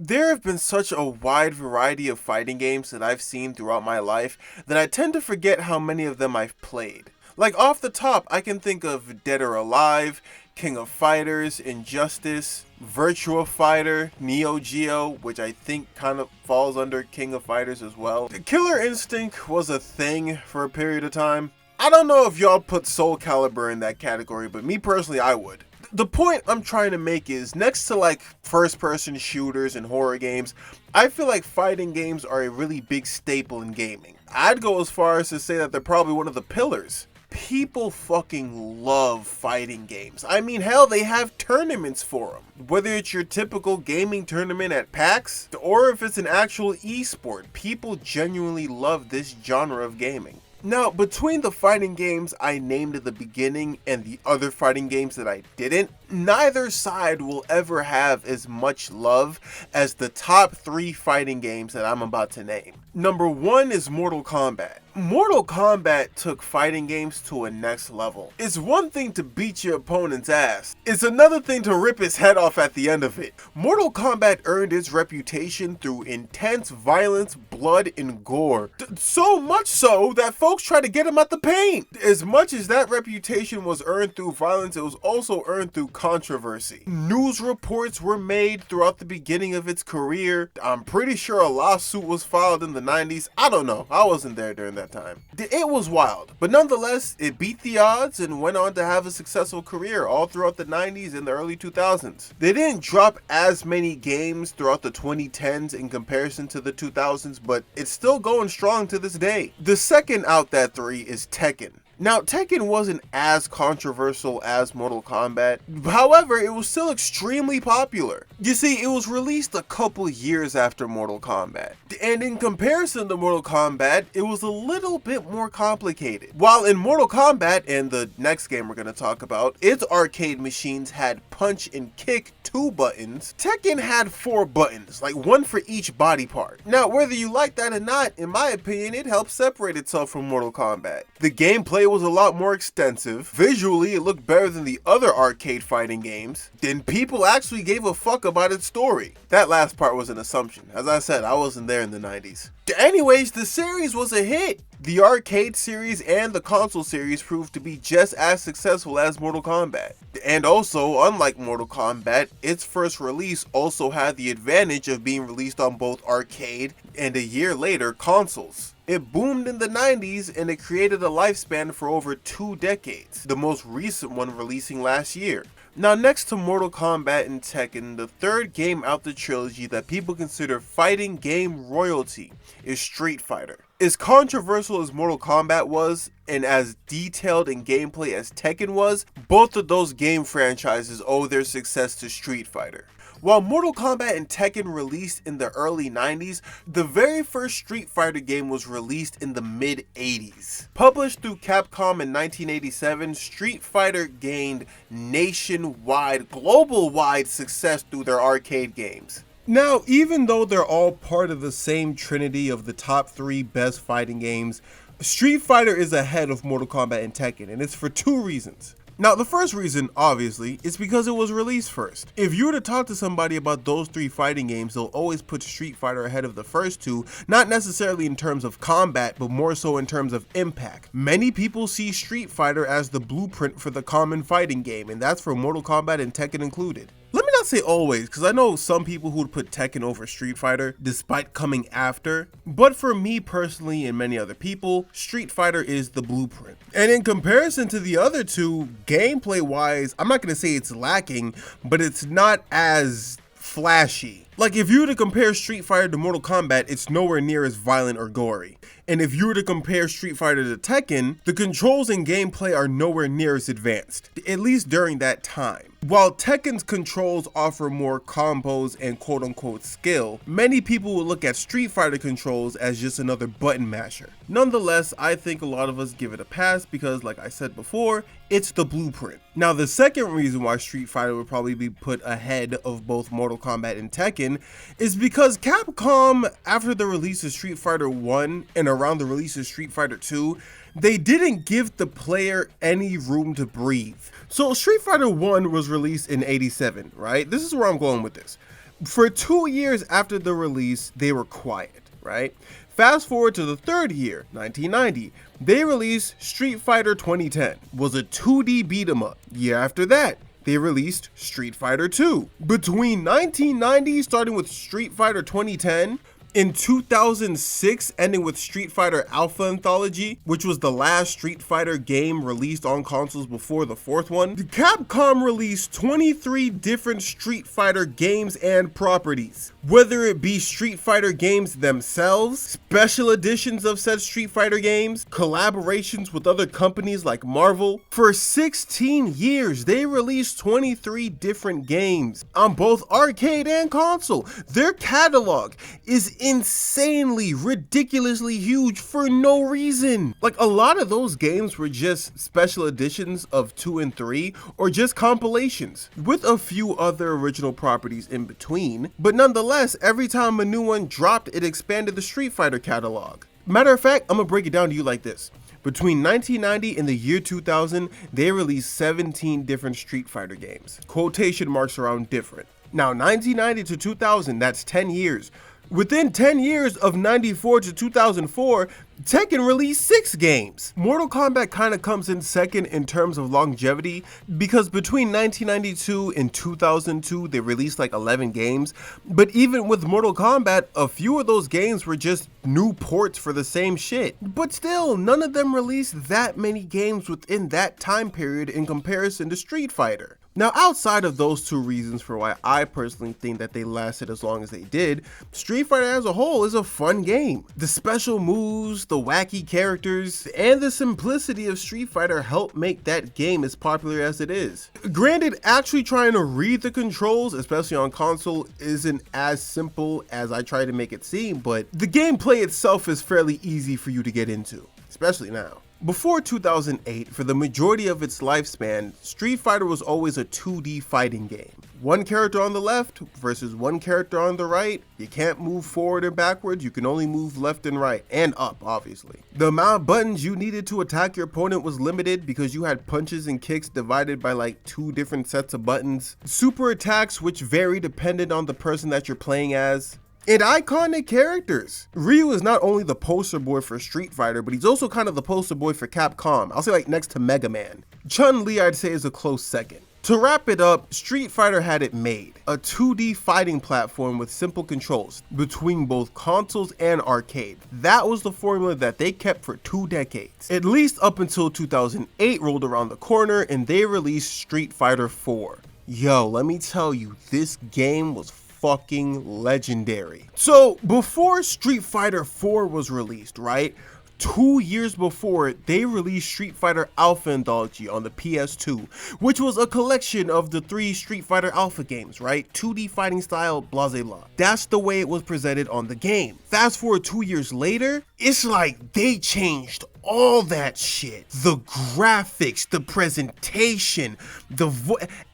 There have been such a wide variety of fighting games that I've seen throughout my life that I tend to forget how many of them I've played. Like off the top, I can think of Dead or Alive, King of Fighters, Injustice, Virtua Fighter, Neo Geo, which I think kind of falls under King of Fighters as well. Killer Instinct was a thing for a period of time. I don't know if y'all put Soul Calibur in that category, but me personally, I would. The point I'm trying to make is, next to like first person shooters and horror games, I feel like fighting games are a really big staple in gaming. I'd go as far as to say that they're probably one of the pillars. People fucking love fighting games. I mean, hell, they have tournaments for them. Whether it's your typical gaming tournament at PAX, or if it's an actual esport, people genuinely love this genre of gaming. Now, between the fighting games I named at the beginning and the other fighting games that I didn't, neither side will ever have as much love as the top 3 fighting games that I'm about to name. Number 1 is Mortal Kombat. Mortal Kombat took fighting games to a next level. It's one thing to beat your opponent's ass. It's another thing to rip his head off at the end of it. Mortal Kombat earned its reputation through intense violence, blood, and gore. So much so that folks try to get him at the paint. As much as that reputation was earned through violence, it was also earned through controversy. News reports were made throughout the beginning of its career. I'm pretty sure a lawsuit was filed in the 90s. I don't know. I wasn't there during that time. It was wild, but nonetheless, it beat the odds and went on to have a successful career all throughout the 90s and the early 2000s. They didn't drop as many games throughout the 2010s in comparison to the 2000s, but it's still going strong to this day. The second out that 3 is Tekken. Now, Tekken wasn't as controversial as Mortal Kombat, however, it was still extremely popular. You see, it was released a couple years after Mortal Kombat, and in comparison to Mortal Kombat, it was a little bit more complicated. While in Mortal Kombat, and the next game we're going to talk about, its arcade machines had punch and kick 2 buttons, Tekken had 4 buttons, like one for each body part. Now, whether you like that or not, in my opinion, it helped separate itself from Mortal Kombat. The gameplay was a lot more extensive. Visually, it looked better than the other arcade fighting games. Then people actually gave a fuck about its story. That last part was an assumption. As I said, I wasn't there in the 90s. Anyways, the series was a hit. The arcade series and the console series proved to be just as successful as Mortal Kombat. And also, unlike Mortal Kombat, its first release also had the advantage of being released on both arcade and a year later, consoles. It boomed in the 90s and it created a lifespan for over 2 decades, the most recent one releasing last year. Now, next to Mortal Kombat and Tekken, the third game out the trilogy that people consider fighting game royalty is Street Fighter. As controversial as Mortal Kombat was, and as detailed in gameplay as Tekken was, both of those game franchises owe their success to Street Fighter. While Mortal Kombat and Tekken released in the early 90s, the very first Street Fighter game was released in the mid-80s. Published through Capcom in 1987, Street Fighter gained nationwide, global-wide success through their arcade games. Now, even though they're all part of the same trinity of the top 3 best fighting games, Street Fighter is ahead of Mortal Kombat and Tekken, and it's for 2 reasons. Now, the first reason, obviously, is because it was released first. If you were to talk to somebody about those 3 fighting games, they'll always put Street Fighter ahead of the first 2, not necessarily in terms of combat, but more so in terms of impact. Many people see Street Fighter as the blueprint for the common fighting game, and that's for Mortal Kombat and Tekken included. Let me not say always, because I know some people who would put Tekken over Street Fighter, despite coming after, but for me personally and many other people, Street Fighter is the blueprint. And in comparison to the other 2, gameplay wise, I'm not going to say it's lacking, but it's not as flashy. Like, if you were to compare Street Fighter to Mortal Kombat, it's nowhere near as violent or gory. And if you were to compare Street Fighter to Tekken, the controls and gameplay are nowhere near as advanced, at least during that time. While Tekken's controls offer more combos and quote-unquote skill, many people will look at Street Fighter controls as just another button masher. Nonetheless, I think a lot of us give it a pass because, like I said before, it's the blueprint. Now, the second reason why Street Fighter would probably be put ahead of both Mortal Kombat and Tekken is because Capcom, after the release of Street Fighter 1 and around the release of Street Fighter 2, they didn't give the player any room to breathe. So Street Fighter 1 was released in '87, right? This is where I'm going with this. For 2 years after the release, they were quiet, right? Fast forward to the third year, 1990, they released Street Fighter 2010, was a 2D beat 'em up. Year after that, they released Street Fighter 2. Between 1990, starting with Street Fighter 2010, in 2006, ending with Street Fighter Alpha Anthology, which was the last Street Fighter game released on consoles before the fourth one, Capcom released 23 different Street Fighter games and properties. Whether it be Street Fighter games themselves, special editions of said Street Fighter games, collaborations with other companies like Marvel. For 16 years, they released 23 different games on both arcade and console. Their catalog is insanely, ridiculously huge for no reason. Like, a lot of those games were just special editions of 2 and 3, or just compilations, with a few other original properties in between. But nonetheless, every time a new one dropped, it expanded the Street Fighter catalog. Matter of fact, I'm gonna break it down to you like this. Between 1990 and the year 2000, they released 17 different Street Fighter games. Quotation marks around different. Now, 1990 to 2000, that's 10 years. Within 10 years of 94 to 2004, Tekken released 6 games. Mortal Kombat kind of comes in second in terms of longevity, because between 1992 and 2002, they released like 11 games. But even with Mortal Kombat, a few of those games were just new ports for the same shit. But still, none of them released that many games within that time period in comparison to Street Fighter. Now, outside of those two reasons for why I personally think that they lasted as long as they did, Street Fighter as a whole is a fun game. The special moves, the wacky characters, and the simplicity of Street Fighter help make that game as popular as it is. Granted, actually trying to read the controls, especially on console, isn't as simple as I try to make it seem, but the gameplay itself is fairly easy for you to get into, especially now. Before 2008, for the majority of its lifespan, Street Fighter was always a 2D fighting game. One character on the left versus one character on the right. You can't move forward and backwards, you can only move left and right, and up, obviously. The amount of buttons you needed to attack your opponent was limited because you had punches and kicks divided by like 2 different sets of buttons. Super attacks, which vary dependent on the person that you're playing as. And iconic characters. Ryu is not only the poster boy for Street Fighter, but he's also kind of the poster boy for Capcom. I'll say like next to Mega Man. Chun-Li I'd say is a close second. To wrap it up, Street Fighter had it made. A 2D fighting platform with simple controls between both consoles and arcade. That was the formula that they kept for 2 decades. At least up until 2008 rolled around the corner and they released Street Fighter 4. Yo, let me tell you, this game was fucking legendary. So before Street Fighter 4 was released, right? 2 years before, they released Street Fighter Alpha Anthology on the PS2, which was a collection of the 3 Street Fighter Alpha games, right? 2D fighting style, blah blah blah. That's the way it was presented on the game. Fast forward 2 years later, it's like they changed all that shit. The graphics, the presentation,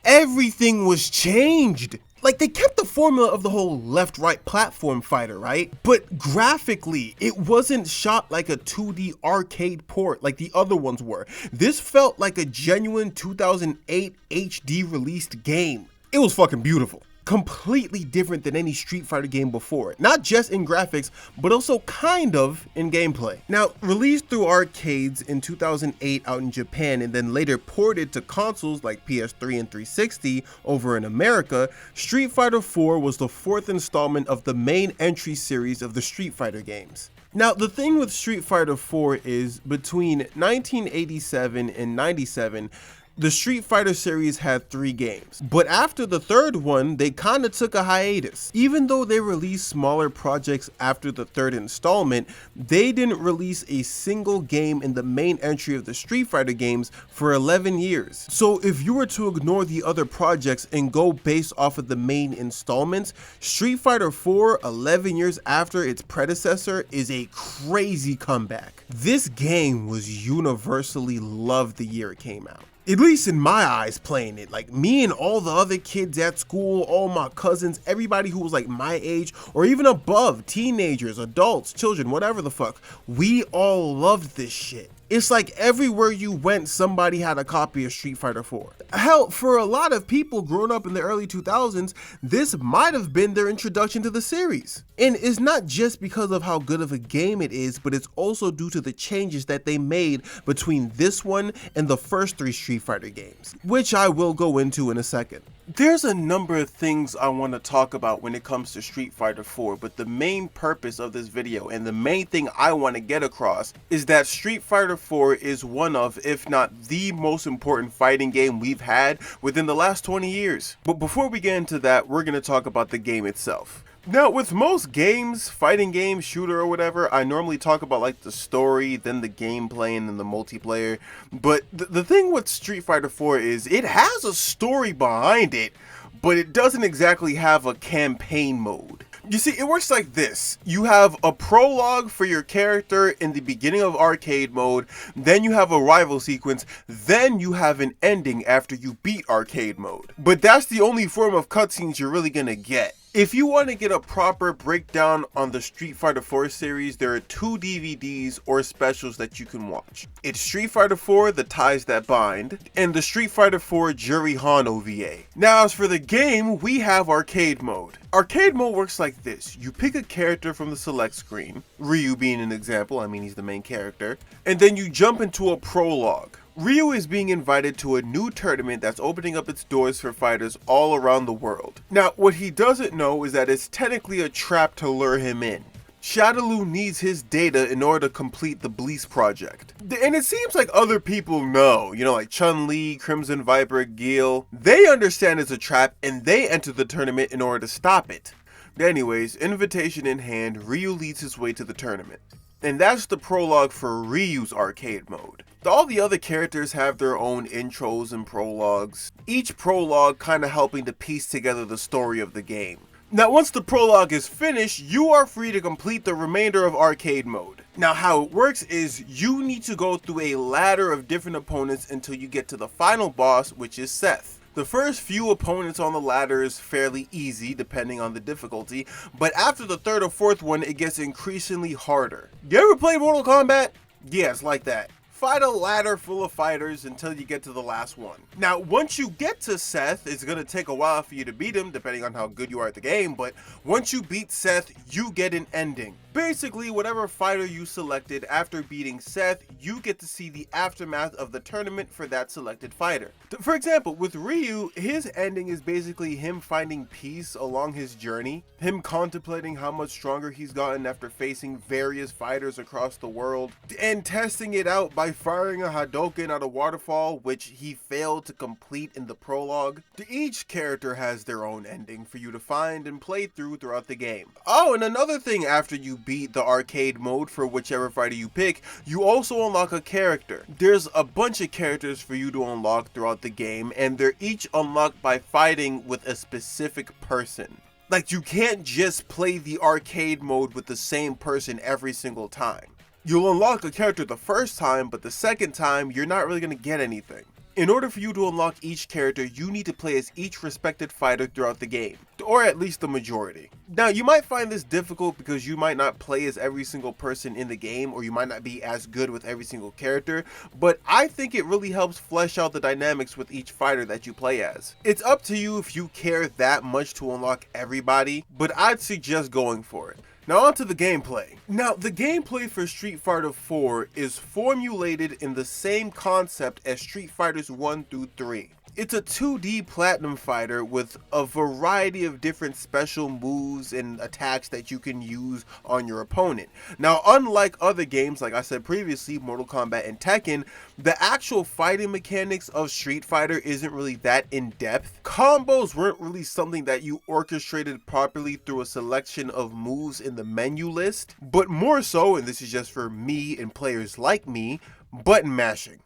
everything was changed. Like, they kept the formula of the whole left-right platform fighter, right? But graphically, it wasn't shot like a 2D arcade port like the other ones were. This felt like a genuine 2008 HD released game. It was fucking beautiful. Completely different than any Street Fighter game before it. Not just in graphics, but also kind of in gameplay. Now, released through arcades in 2008 out in Japan and then later ported to consoles like PS3 and 360 over in America, Street Fighter 4 was the 4th installment of the main entry series of the Street Fighter games. Now, the thing with Street Fighter 4 is between 1987 and 97, the Street Fighter series had 3 games, but after the 3rd one, they kinda took a hiatus. Even though they released smaller projects after the 3rd installment, they didn't release a single game in the main entry of the Street Fighter games for 11 years. So if you were to ignore the other projects and go based off of the main installments, Street Fighter 4, 11 years after its predecessor, is a crazy comeback. This game was universally loved the year it came out. At least in my eyes playing it. Like, me and all the other kids at school, all my cousins, everybody who was like my age or even above, teenagers, adults, children, whatever the fuck, we all loved this shit. It's like everywhere you went, somebody had a copy of Street Fighter 4. Hell, for a lot of people growing up in the early 2000s, this might have been their introduction to the series. And it's not just because of how good of a game it is, but it's also due to the changes that they made between this one and the first 3 Street Fighter games, which I will go into in a second. There's a number of things I want to talk about when it comes to Street Fighter 4, but the main purpose of this video and the main thing I want to get across is that Street Fighter 4 is one of, if not the most important fighting game we've had within the last 20 years. But before we get into that, we're going to talk about the game itself. Now, with most games, fighting games, shooter or whatever, I normally talk about like the story, then the gameplay, and then the multiplayer. But the thing with Street Fighter 4 is it has a story behind it, but it doesn't exactly have a campaign mode. You see, it works like this. You have a prologue for your character in the beginning of arcade mode, then you have a rival sequence, then you have an ending after you beat arcade mode. But that's the only form of cutscenes you're really gonna get. If you want to get a proper breakdown on the Street Fighter 4 series, there are 2 DVDs or specials that you can watch. It's Street Fighter 4, The Ties That Bind, and the Street Fighter 4 Juri Han OVA. Now, as for the game, we have arcade mode. Arcade mode works like this. You pick a character from the select screen, Ryu being an example, I mean he's the main character, and then you jump into a prologue. Ryu is being invited to a new tournament that's opening up its doors for fighters all around the world. Now, what he doesn't know is that it's technically a trap to lure him in. Shadaloo needs his data in order to complete the Bleach project. And it seems like other people know, like Chun-Li, Crimson Viper, Gil. They understand it's a trap and they enter the tournament in order to stop it. Anyways, invitation in hand, Ryu leads his way to the tournament. And that's the prologue for Ryu's arcade mode. All the other characters have their own intros and prologues, each prologue kind of helping to piece together the story of the game. Now, once the prologue is finished, you are free to complete the remainder of arcade mode. Now, how it works is you need to go through a ladder of different opponents until you get to the final boss, which is Seth. The first few opponents on the ladder is fairly easy, depending on the difficulty, but after the 3rd or 4th one, it gets increasingly harder. You ever played Mortal Kombat? Yeah, it's like that. Fight a ladder full of fighters until you get to the last one. Now, once you get to Seth, it's going to take a while for you to beat him, depending on how good you are at the game, but once you beat Seth, you get an ending. Basically, whatever fighter you selected after beating Seth, you get to see the aftermath of the tournament for that selected fighter. For example, with Ryu, his ending is basically him finding peace along his journey, him contemplating how much stronger he's gotten after facing various fighters across the world, and testing it out by firing a Hadouken at a waterfall, which he failed to complete in the prologue. Each character has their own ending for you to find and play throughout the game. Oh, and another thing, after you beat the arcade mode for whichever fighter you pick, you also unlock a character. There's a bunch of characters for you to unlock throughout the game, and they're each unlocked by fighting with a specific person. Like, you can't just play the arcade mode with the same person every single time. You'll unlock a character the first time, but the second time, you're not really going to get anything. In order for you to unlock each character, you need to play as each respected fighter throughout the game, or at least the majority. Now, you might find this difficult because you might not play as every single person in the game, or you might not be as good with every single character, but I think it really helps flesh out the dynamics with each fighter that you play as. It's up to you if you care that much to unlock everybody, but I'd suggest going for it. Now on to the gameplay. Now, the gameplay for Street Fighter 4 is formulated in the same concept as Street Fighters 1 through 3. It's a 2D platinum fighter with a variety of different special moves and attacks that you can use on your opponent. Now, unlike other games, like I said previously, Mortal Kombat and Tekken, the actual fighting mechanics of Street Fighter isn't really that in-depth. Combos weren't really something that you orchestrated properly through a selection of moves in the menu list, but more so, and this is just for me and players like me, button mashing.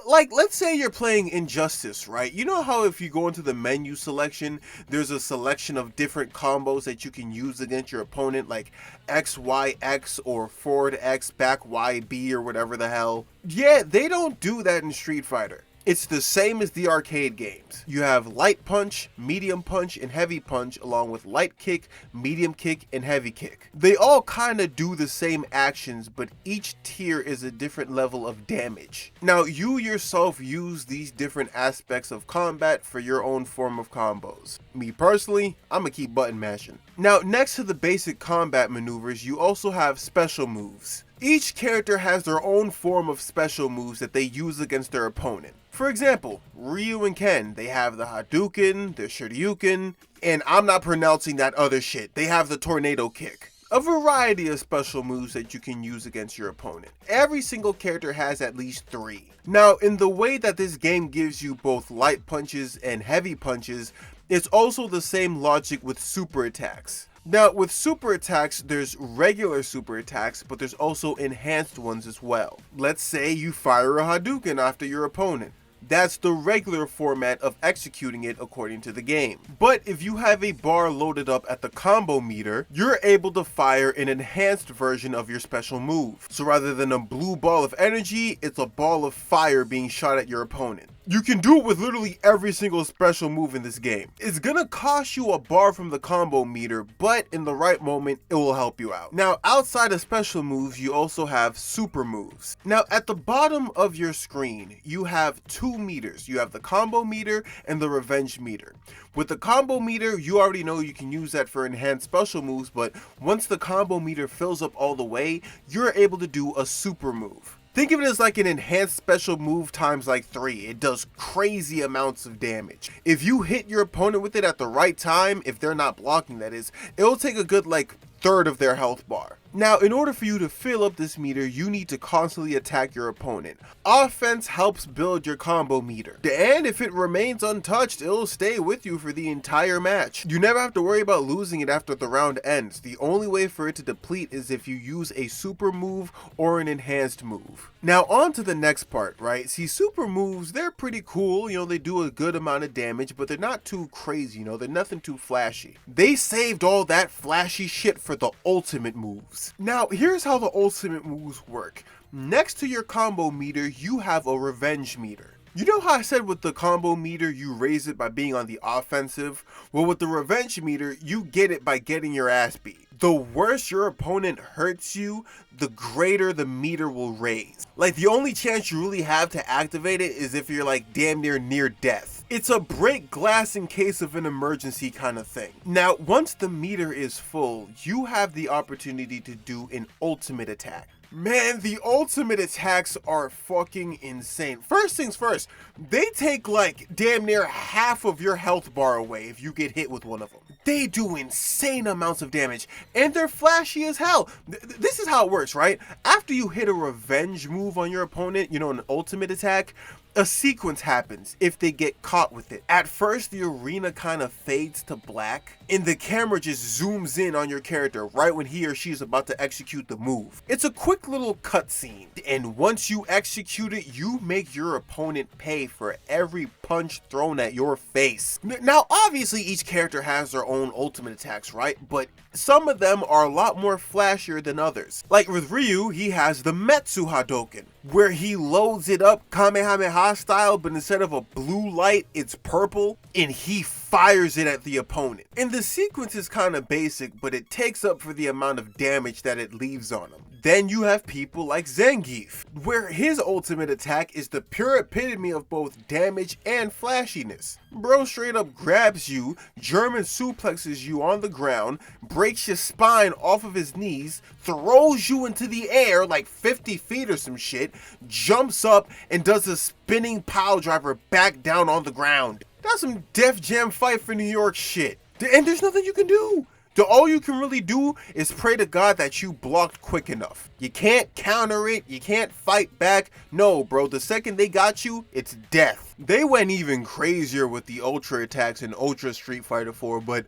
Like, let's say you're playing Injustice, right? You know how if you go into the menu selection, there's a selection of different combos that you can use against your opponent, like X, Y, X, or forward X, back Y, B, or whatever the hell. Yeah, they don't do that in Street Fighter. It's the same as the arcade games. You have light punch, medium punch, and heavy punch, along with light kick, medium kick, and heavy kick. They all kind of do the same actions, but each tier is a different level of damage. Now, you yourself use these different aspects of combat for your own form of combos. Me personally, I'ma keep button mashing. Now, next to the basic combat maneuvers, you also have special moves. Each character has their own form of special moves that they use against their opponent. For example, Ryu and Ken, they have the Hadouken, the Shoryuken, and I'm not pronouncing that other shit. They have the Tornado Kick. A variety of special moves that you can use against your opponent. Every single character has at least 3. Now, in the way that this game gives you both light punches and heavy punches, it's also the same logic with super attacks. Now, with super attacks, there's regular super attacks, but there's also enhanced ones as well. Let's say you fire a Hadouken after your opponent. That's the regular format of executing it according to the game. But if you have a bar loaded up at the combo meter, you're able to fire an enhanced version of your special move. So rather than a blue ball of energy, it's a ball of fire being shot at your opponent. You can do it with literally every single special move in this game. It's gonna cost you a bar from the combo meter, but in the right moment, it will help you out. Now, outside of special moves, you also have super moves. Now, at the bottom of your screen, you have 2 meters. You have the combo meter and the revenge meter. With the combo meter, you already know you can use that for enhanced special moves, but once the combo meter fills up all the way, you're able to do a super move. Think of it as like an enhanced special move times like 3. It does crazy amounts of damage. If you hit your opponent with it at the right time, if they're not blocking that is, it'll take a good like third of their health bar. Now, in order for you to fill up this meter, you need to constantly attack your opponent. Offense helps build your combo meter, and if it remains untouched, it'll stay with you for the entire match. You never have to worry about losing it after the round ends. The only way for it to deplete is if you use a super move or an enhanced move. Now, on to the next part, right? See, super moves, they're pretty cool. You know, they do a good amount of damage, but they're not too crazy, you know, they're nothing too flashy. They saved all that flashy shit for the ultimate moves. Now, here's how the ultimate moves work. Next to your combo meter, you have a revenge meter. You know how I said with the combo meter, you raise it by being on the offensive? Well, with the revenge meter, you get it by getting your ass beat. The worse your opponent hurts you, the greater the meter will raise. Like, the only chance you really have to activate it is if you're like damn near death. It's a break glass in case of an emergency kind of thing. Now, once the meter is full, you have the opportunity to do an ultimate attack. Man, the ultimate attacks are fucking insane. First things first, they take like damn near half of your health bar away if you get hit with one of them. They do insane amounts of damage, and they're flashy as hell. This is how it works, right? After you hit a revenge move on your opponent, you know, an ultimate attack, a sequence happens if they get caught with it. At first, the arena kind of fades to black, and the camera just zooms in on your character right when he or she is about to execute the move. It's a quick little cutscene, and once you execute it, you make your opponent pay for every punch thrown at your face. Now, obviously, each character has their own ultimate attacks, right? But some of them are a lot more flashier than others. Like with Ryu, he has the Metsu Hadouken, where he loads it up Kamehameha style, but instead of a blue light, it's purple, and he fires it at the opponent. And the sequence is kind of basic, but it takes up for the amount of damage that it leaves on him. Then you have people like Zangief, where his ultimate attack is the pure epitome of both damage and flashiness. Bro straight up grabs you, German suplexes you on the ground, breaks your spine off of his knees, throws you into the air like 50 feet or some shit, jumps up and does a spinning pile driver back down on the ground. That's some Def Jam Fight for New York shit. And there's nothing you can do. All you can really do is pray to God that you blocked quick enough. You can't counter it, you can't fight back. No, bro, the second they got you, it's death. They went even crazier with the Ultra attacks in Ultra Street Fighter 4, but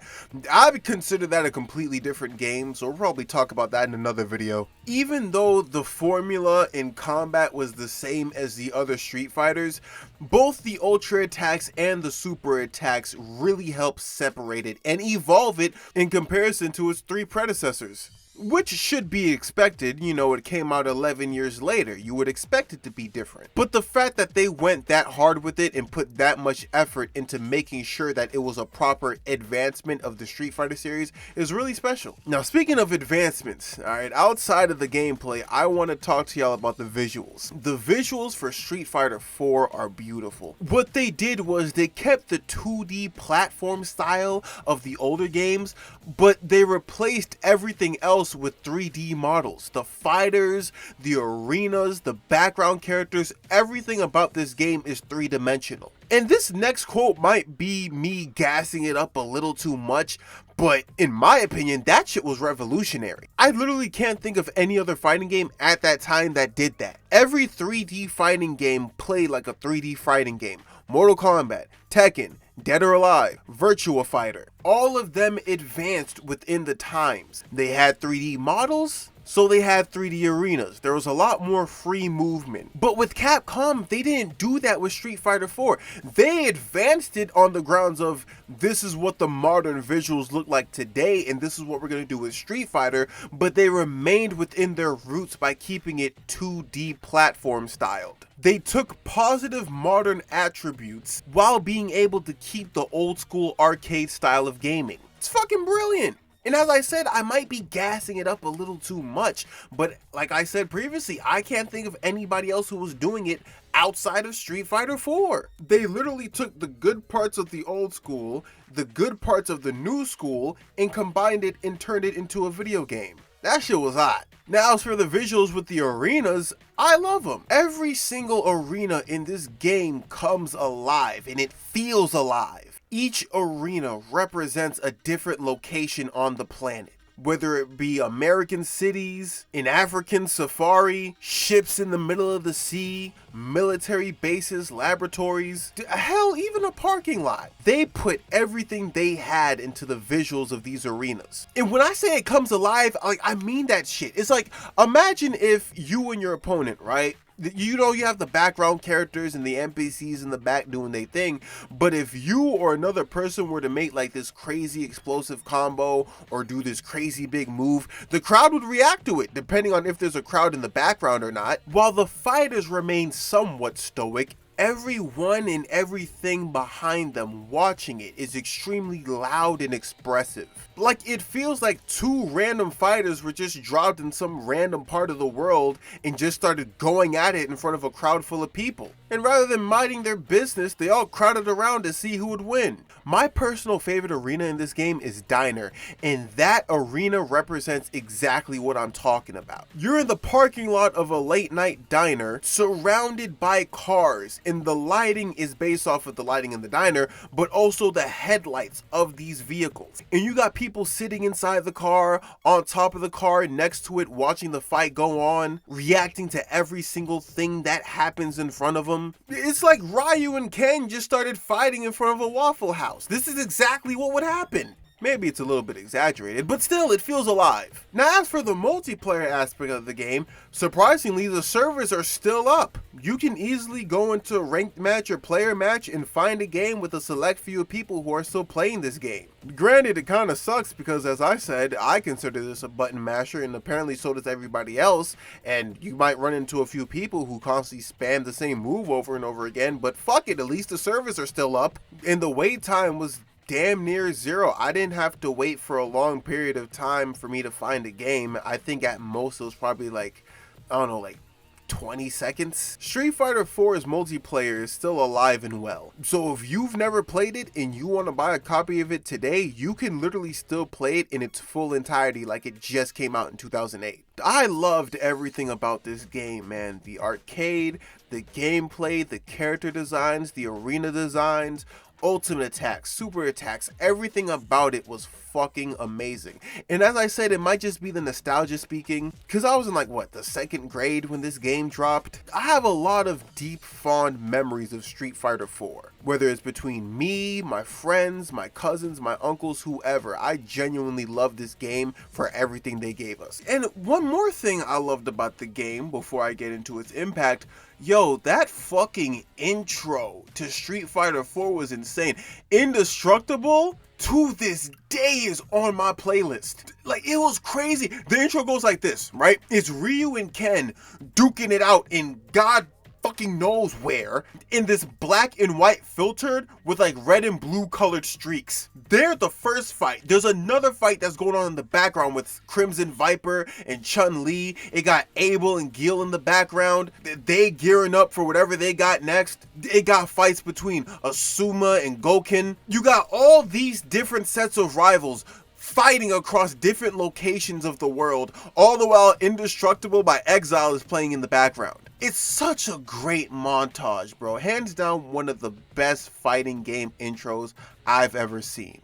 I would consider that a completely different game, so we'll probably talk about that in another video. Even though the formula in combat was the same as the other Street Fighters, both the Ultra attacks and the Super attacks really help separate it and evolve it in comparison to its 3 predecessors. which should be expected. You know, it came out 11 years later. You would expect it to be different. But the fact that they went that hard with it and put that much effort into making sure that it was a proper advancement of the Street Fighter series is really special. Now, speaking of advancements, alright, outside of the gameplay, I want to talk to y'all about the visuals. The visuals for Street Fighter 4 are beautiful. What they did was they kept the 2D platform style of the older games, but they replaced everything else with 3D models. The fighters, the arenas, the background characters, everything about this game is three-dimensional. And this next quote might be me gassing it up a little too much, but in my opinion, that shit was revolutionary. I literally can't think of any other fighting game at that time that did that. Every 3D fighting game played like a 3D fighting game. Mortal Kombat, Tekken, Dead or Alive, Virtua Fighter, all of them advanced within the times. They had 3D models, so they had 3D arenas. There was a lot more free movement. But with Capcom, they didn't do that with Street Fighter 4. They advanced it on the grounds of, this is what the modern visuals look like today, and this is what we're going to do with Street Fighter, but they remained within their roots by keeping it 2D platform styled. They took positive modern attributes while being able to keep the old school arcade style of gaming. It's fucking brilliant. And as I said, I might be gassing it up a little too much, but like I said previously, I can't think of anybody else who was doing it outside of Street Fighter 4. They literally took the good parts of the old school, the good parts of the new school, and combined it and turned it into a video game. That shit was hot. Now, as for the visuals with the arenas, I love them. Every single arena in this game comes alive, and it feels alive. Each arena represents a different location on the planet. Whether it be American cities, an African safari, ships in the middle of the sea, military bases, laboratories, hell, even a parking lot. They put everything they had into the visuals of these arenas. And when I say it comes alive, I mean that shit. It's like, imagine if you and your opponent, right? You know, you have the background characters and the NPCs in the back doing their thing, but if you or another person were to make like this crazy explosive combo or do this crazy big move, the crowd would react to it, depending on if there's a crowd in the background or not. While the fighters remain somewhat stoic, everyone and everything behind them watching it is extremely loud and expressive. Like, it feels like two random fighters were just dropped in some random part of the world and just started going at it in front of a crowd full of people. And rather than minding their business, they all crowded around to see who would win. My personal favorite arena in this game is Diner, and that arena represents exactly what I'm talking about. You're in the parking lot of a late night diner, surrounded by cars, and the lighting is based off of the lighting in the diner, but also the headlights of these vehicles. And you got people sitting inside the car, on top of the car, next to it, watching the fight go on, reacting to every single thing that happens in front of them. It's like Ryu and Ken just started fighting in front of a Waffle House. This is exactly what would happen. Maybe it's a little bit exaggerated, but still, it feels alive. Now, as for the multiplayer aspect of the game, surprisingly, the servers are still up. You can easily go into a ranked match or player match and find a game with a select few of people who are still playing this game. Granted, it kind of sucks because, as I said, I consider this a button masher, and apparently so does everybody else, and you might run into a few people who constantly spam the same move over and over again, but fuck it, at least the servers are still up, and the wait time was damn near zero. I didn't have to wait for a long period of time for me to find a game. I think at most it was probably like, I don't know, like 20 seconds. Street Fighter 4's multiplayer is still alive and well. So if you've never played it and you want to buy a copy of it today, you can literally still play it in its full entirety like it just came out in 2008. I loved everything about this game, man. The arcade, the gameplay, the character designs, the arena designs, ultimate attacks, super attacks, everything about it was fucking amazing. And as I said, it might just be the nostalgia speaking, because I was in like, what, the second grade when this game dropped? I have a lot of deep, fond memories of Street Fighter 4. Whether it's between me, my friends, my cousins, my uncles, whoever, I genuinely love this game for everything they gave us. And one more thing I loved about the game before I get into its impact, Yo, that fucking intro to Street Fighter 4 was insane. Indestructible to this day is on my playlist. Like, it was crazy. The intro goes like this, right? It's Ryu and Ken duking it out in God fucking knows where, in this black and white filtered with like red and blue colored streaks. They're the first fight. There's another fight that's going on in the background with Crimson Viper and Chun-Li. It got Abel and Gil in the background. They gearing up for whatever they got next. It got fights between Asuma and Gouken. You got all these different sets of rivals fighting across different locations of the world, all the while Indestructible by Exile is playing in the background. It's such a great montage, bro. Hands down, one of the best fighting game intros I've ever seen.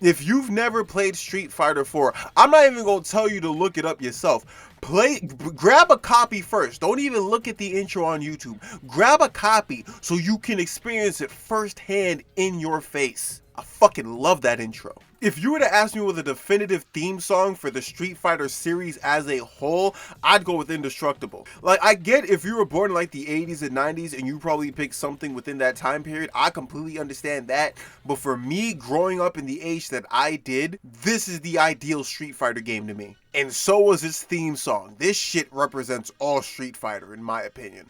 If you've never played Street Fighter 4, I'm not even going to tell you to look it up yourself. Grab a copy first. Don't even look at the intro on YouTube. Grab a copy so you can experience it firsthand in your face. I fucking love that intro. If you were to ask me with a definitive theme song for the Street Fighter series as a whole, I'd go with Indestructible. Like, I get if you were born in like the 80s and 90s and you probably picked something within that time period, I completely understand that. But for me, growing up in the age that I did, this is the ideal Street Fighter game to me. And so was its theme song. This shit represents all Street Fighter in my opinion.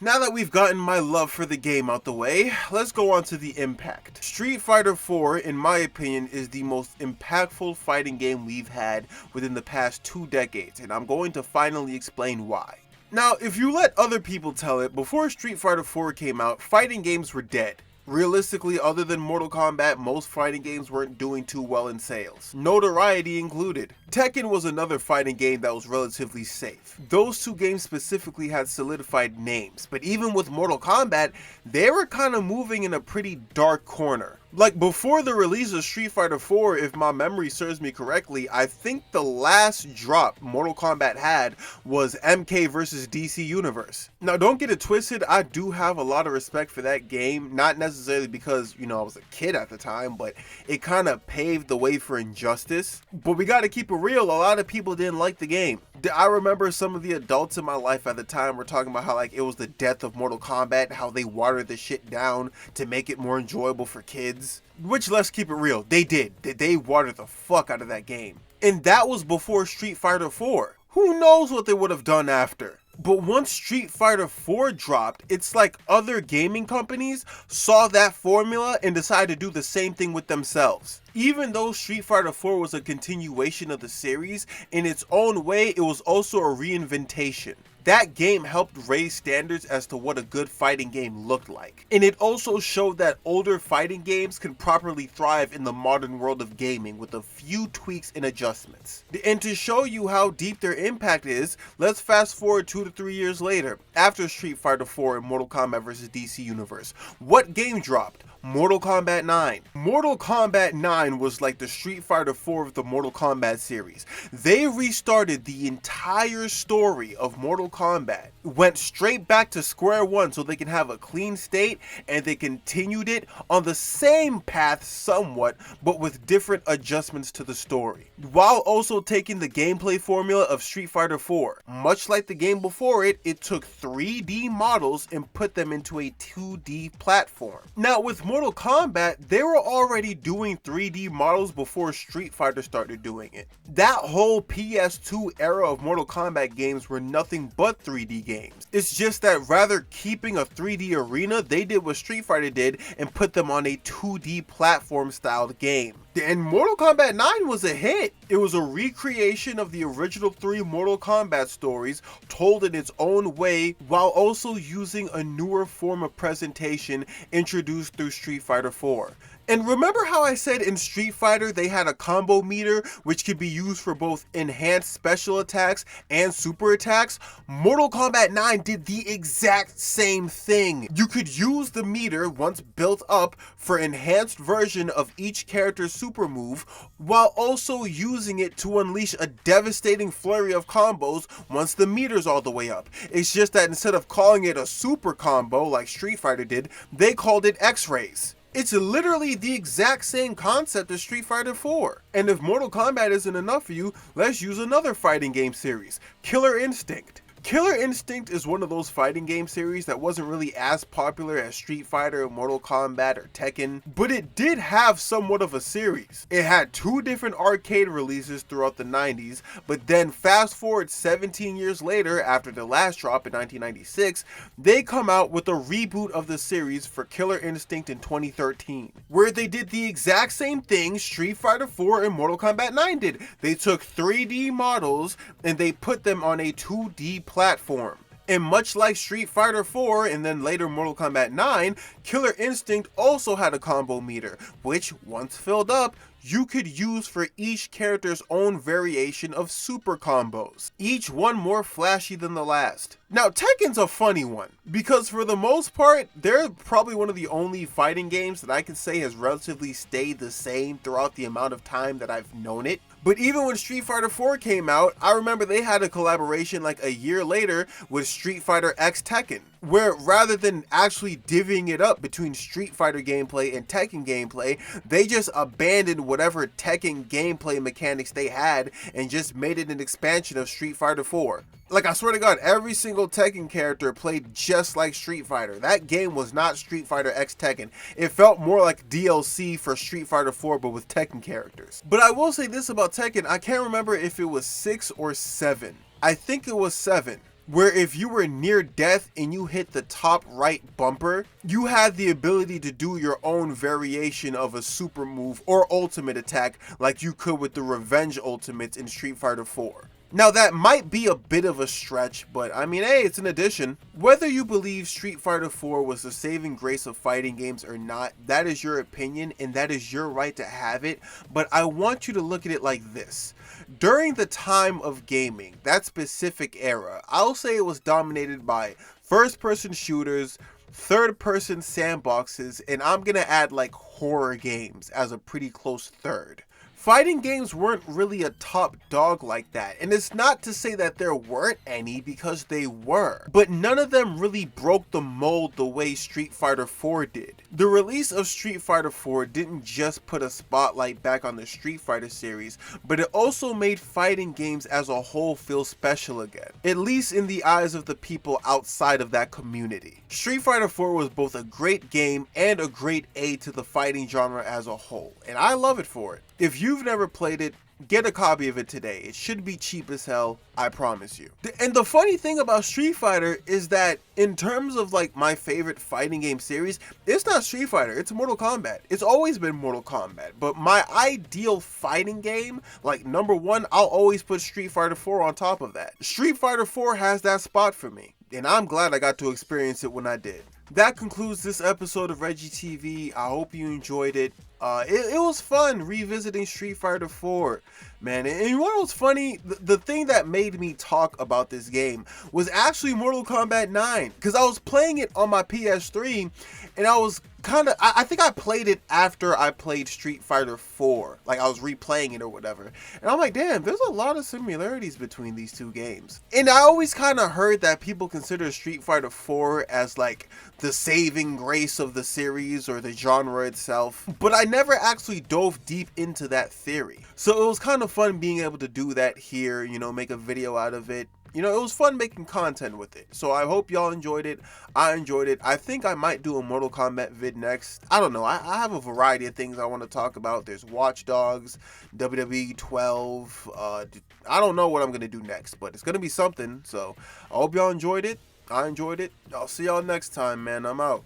Now that we've gotten my love for the game out the way, let's go on to the impact. Street Fighter 4, in my opinion, is the most impactful fighting game we've had within the past 2 decades, and I'm going to finally explain why. Now, if you let other people tell it, before Street Fighter 4 came out, fighting games were dead. Realistically, other than Mortal Kombat, most fighting games weren't doing too well in sales, notoriety included. Tekken was another fighting game that was relatively safe. Those two games specifically had solidified names, but even with Mortal Kombat, they were kind of moving in a pretty dark corner. Like, before the release of Street Fighter 4, if my memory serves me correctly, I think the last drop Mortal Kombat had was MK vs DC Universe. Now, don't get it twisted, I do have a lot of respect for that game, not necessarily because, you know, I was a kid at the time, but it kind of paved the way for Injustice. But we gotta keep it real, a lot of people didn't like the game. I remember some of the adults in my life at the time were talking about how like it was the death of Mortal Kombat, how they watered the shit down to make it more enjoyable for kids. Which, let's keep it real, they did. They watered the fuck out of that game. And that was before Street Fighter 4. Who knows what they would have done after? But once Street Fighter 4 dropped, it's like other gaming companies saw that formula and decided to do the same thing with themselves. Even though Street Fighter 4 was a continuation of the series, in its own way, it was also a reinventation. That game helped raise standards as to what a good fighting game looked like. And it also showed that older fighting games can properly thrive in the modern world of gaming with a few tweaks and adjustments. And to show you how deep their impact is, let's fast forward 2 to 3 years later, after Street Fighter 4 and Mortal Kombat vs DC Universe. What game dropped? Mortal Kombat 9. Mortal Kombat 9 was like the Street Fighter 4 of the Mortal Kombat series. They restarted the entire story of Mortal Kombat, went straight back to square one so they can have a clean state, and they continued it on the same path somewhat, but with different adjustments to the story, while also taking the gameplay formula of Street Fighter 4. Much like the game before it, it took 3D models and put them into a 2D platform. Now with Mortal Kombat, they were already doing 3D models before Street Fighter started doing it. That whole PS2 era of Mortal Kombat games were nothing but 3D games. It's just that rather keeping a 3D arena, they did what Street Fighter did and put them on a 2D platform styled game. And Mortal Kombat 9 was a hit. It was a recreation of the original 3 Mortal Kombat stories told in its own way, while also using a newer form of presentation introduced through Street Fighter 4. And remember how I said in Street Fighter they had a combo meter which could be used for both enhanced special attacks and super attacks? Mortal Kombat 9 did the exact same thing. You could use the meter once built up for enhanced version of each character's super move, while also using it to unleash a devastating flurry of combos once the meter's all the way up. It's just that instead of calling it a super combo like Street Fighter did, they called it X-rays. It's literally the exact same concept as Street Fighter 4. And if Mortal Kombat isn't enough for you, let's use another fighting game series, Killer Instinct. Killer Instinct is one of those fighting game series that wasn't really as popular as Street Fighter, Mortal Kombat, or Tekken, but it did have somewhat of a series. It had 2 different arcade releases throughout the 90s, but then fast forward 17 years later, after the last drop in 1996, they come out with a reboot of the series for Killer Instinct in 2013, where they did the exact same thing Street Fighter 4 and Mortal Kombat 9 did. They took 3D models and they put them on a 2D platform. And much like Street Fighter 4 and then later Mortal Kombat 9, Killer Instinct also had a combo meter, which once filled up, you could use for each character's own variation of super combos, each one more flashy than the last. Now Tekken's a funny one, because for the most part, they're probably one of the only fighting games that I can say has relatively stayed the same throughout the amount of time that I've known it. But even when Street Fighter 4 came out, I remember they had a collaboration like a year later with Street Fighter X Tekken, where rather than actually divvying it up between Street Fighter gameplay and Tekken gameplay, they just abandoned whatever Tekken gameplay mechanics they had and just made it an expansion of Street Fighter 4. Like, I swear to God, every single Tekken character played just like Street Fighter. That game was not Street Fighter X Tekken. It felt more like DLC for Street Fighter 4, but with Tekken characters. But I will say this about Tekken, I can't remember if it was 6 or 7. I think it was 7. Where if you were near death and you hit the top right bumper, you had the ability to do your own variation of a super move or ultimate attack like you could with the Revenge Ultimates in Street Fighter 4. Now that might be a bit of a stretch, but I mean, hey, it's an addition. Whether you believe Street Fighter 4 was the saving grace of fighting games or not, that is your opinion and that is your right to have it, but I want you to look at it like this. During the time of gaming, that specific era, I'll say it was dominated by first-person shooters, third-person sandboxes, and I'm gonna add like horror games as a pretty close third. Fighting games weren't really a top dog like that, and it's not to say that there weren't any, because they were, but none of them really broke the mold the way Street Fighter 4 did. The release of Street Fighter 4 didn't just put a spotlight back on the Street Fighter series, but it also made fighting games as a whole feel special again, at least in the eyes of the people outside of that community. Street Fighter 4 was both a great game and a great aid to the fighting genre as a whole, and I love it for it. If you've never played it, get a copy of it today. It should be cheap as hell, I promise you. And the funny thing about Street Fighter is that in terms of like my favorite fighting game series, it's not Street Fighter, it's Mortal Kombat. It's always been Mortal Kombat, but my ideal fighting game, like number one, I'll always put Street Fighter 4 on top of that. Street Fighter 4 has that spot for me, and I'm glad I got to experience it when I did. That concludes this episode of Reggie TV. I hope you enjoyed it. It was fun revisiting Street Fighter 4, man. And you know what was funny? The thing that made me talk about this game was actually Mortal Kombat 9, because I was playing it on my PS3, and I was I think I played it after I played Street Fighter 4. Like, I was replaying it or whatever. And I'm like, damn, there's a lot of similarities between these two games. And I always kind of heard that people consider Street Fighter 4 as like the saving grace of the series or the genre itself. But I never actually dove deep into that theory. So it was kind of fun being able to do that here, you know, make a video out of it. You know, it was fun making content with it. So I hope y'all enjoyed it. I enjoyed it. I think I might do a Mortal Kombat vid next. I don't know. I have a variety of things I want to talk about. There's Watch Dogs, WWE 12. I don't know what I'm going to do next, but it's going to be something. So I hope y'all enjoyed it. I enjoyed it. I'll see y'all next time, man. I'm out.